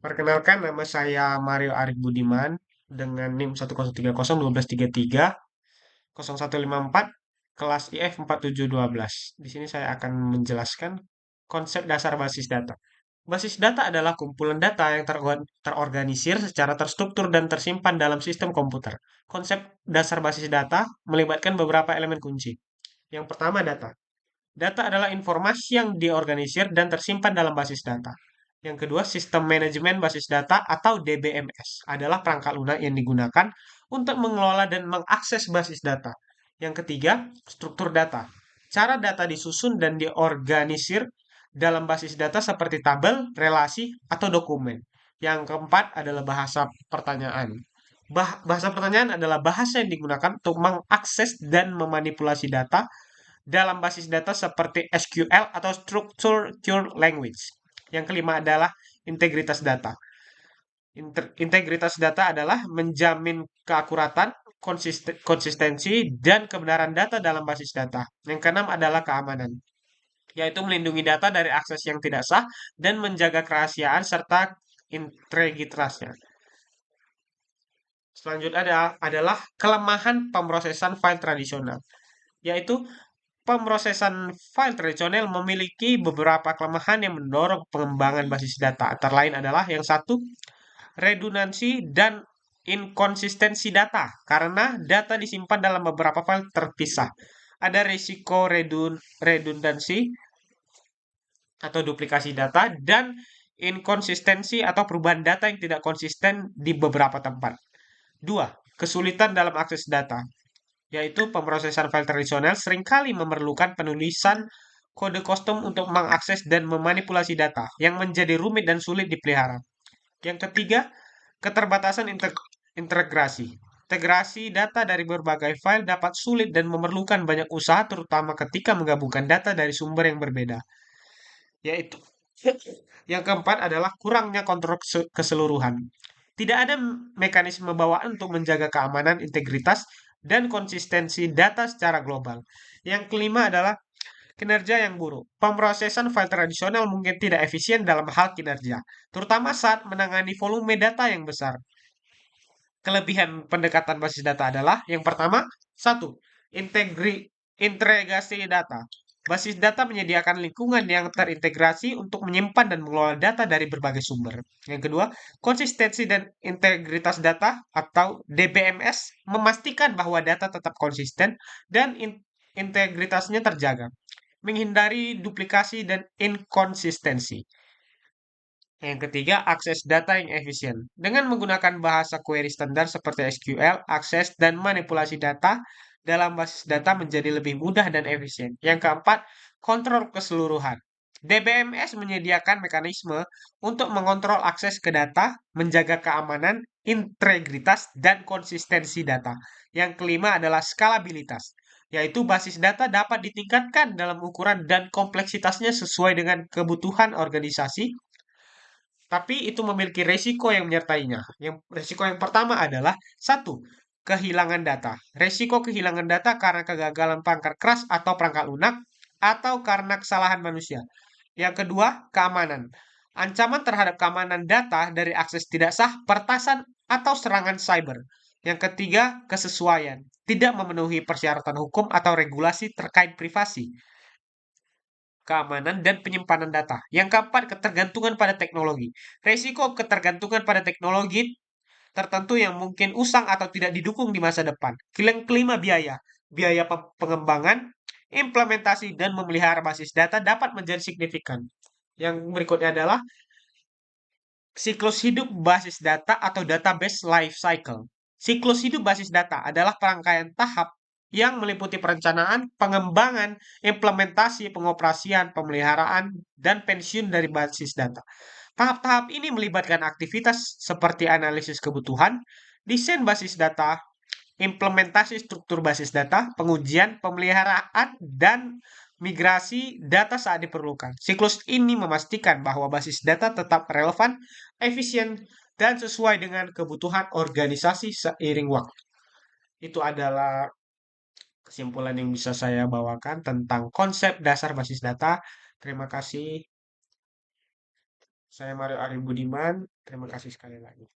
Perkenalkan, nama saya Mario Arif Budiman dengan NIM 1030012330154 kelas IF 4712. Di sini saya akan menjelaskan konsep dasar basis data. Basis data adalah kumpulan data yang terorganisir secara terstruktur dan tersimpan dalam sistem komputer. Konsep dasar basis data melibatkan beberapa elemen kunci. Yang pertama, data. Data adalah informasi yang diorganisir dan tersimpan dalam basis data. Yang kedua, sistem manajemen basis data atau DBMS adalah perangkat lunak yang digunakan untuk mengelola dan mengakses basis data. Yang ketiga, struktur data. Cara data disusun dan diorganisir dalam basis data seperti tabel, relasi, atau dokumen. Yang keempat adalah bahasa pertanyaan. Bahasa pertanyaan adalah bahasa yang digunakan untuk mengakses dan memanipulasi data dalam basis data seperti SQL atau Structured Language. Yang kelima adalah integritas data. Integritas data adalah menjamin keakuratan, konsistensi, dan kebenaran data dalam basis data. Yang keenam adalah keamanan, yaitu melindungi data dari akses yang tidak sah dan menjaga kerahasiaan serta integritasnya. Selanjutnya adalah kelemahan pemrosesan file tradisional, yaitu pemrosesan file tradisional memiliki beberapa kelemahan yang mendorong pengembangan basis data. Antara lain adalah yang satu, redundansi dan inkonsistensi data, karena data disimpan dalam beberapa file terpisah. Ada risiko redundansi atau duplikasi data dan inkonsistensi atau perubahan data yang tidak konsisten di beberapa tempat. Dua, kesulitan dalam akses data, yaitu pemrosesan file tradisional seringkali memerlukan penulisan kode custom untuk mengakses dan memanipulasi data yang menjadi rumit dan sulit dipelihara. Yang ketiga, keterbatasan integrasi. Integrasi data dari berbagai file dapat sulit dan memerlukan banyak usaha terutama ketika menggabungkan data dari sumber yang berbeda. Yaitu yang keempat adalah kurangnya kontrol keseluruhan. Tidak ada mekanisme bawaan untuk menjaga keamanan, integritas, dan konsistensi data secara global. Yang kelima adalah kinerja yang buruk. Pemrosesan file tradisional mungkin tidak efisien dalam hal kinerja, terutama saat menangani volume data yang besar. Kelebihan pendekatan basis data adalah yang pertama, satu, integrasi data. Basis data menyediakan lingkungan yang terintegrasi untuk menyimpan dan mengelola data dari berbagai sumber. Yang kedua, konsistensi dan integritas data atau DBMS memastikan bahwa data tetap konsisten dan integritasnya terjaga, menghindari duplikasi dan inkonsistensi. Yang ketiga, akses data yang efisien. Dengan menggunakan bahasa query standar seperti SQL, akses dan manipulasi data dalam basis data menjadi lebih mudah dan efisien. Yang keempat, kontrol keseluruhan. DBMS menyediakan mekanisme untuk mengontrol akses ke data, menjaga keamanan, integritas, dan konsistensi data. Yang kelima adalah skalabilitas, yaitu basis data dapat ditingkatkan dalam ukuran dan kompleksitasnya sesuai dengan kebutuhan organisasi, tapi itu memiliki resiko yang menyertainya. Yang resiko yang pertama adalah satu, kehilangan data. Resiko kehilangan data karena kegagalan perangkat keras atau perangkat lunak atau karena kesalahan manusia. Yang kedua, keamanan. Ancaman terhadap keamanan data dari akses tidak sah, pertasan atau serangan cyber. Yang ketiga, kesesuaian. Tidak memenuhi persyaratan hukum atau regulasi terkait privasi, keamanan, dan penyimpanan data. Yang keempat, ketergantungan pada teknologi. Resiko ketergantungan pada teknologi tertentu yang mungkin usang atau tidak didukung di masa depan. Yang kelima, biaya. Biaya pengembangan, implementasi, dan memelihara basis data dapat menjadi signifikan. Yang berikutnya adalah siklus hidup basis data atau database life cycle. Siklus hidup basis data adalah perangkaian tahap yang meliputi perencanaan, pengembangan, implementasi, pengoperasian, pemeliharaan, dan pensiun dari basis data. Tahap-tahap ini melibatkan aktivitas seperti analisis kebutuhan, desain basis data, implementasi struktur basis data, pengujian, pemeliharaan, dan migrasi data saat diperlukan. Siklus ini memastikan bahwa basis data tetap relevan, efisien, dan sesuai dengan kebutuhan organisasi seiring waktu. Itu adalah kesimpulan yang bisa saya bawakan tentang konsep dasar basis data. Terima kasih. Saya Mario Arif Budiman. Terima kasih sekali lagi.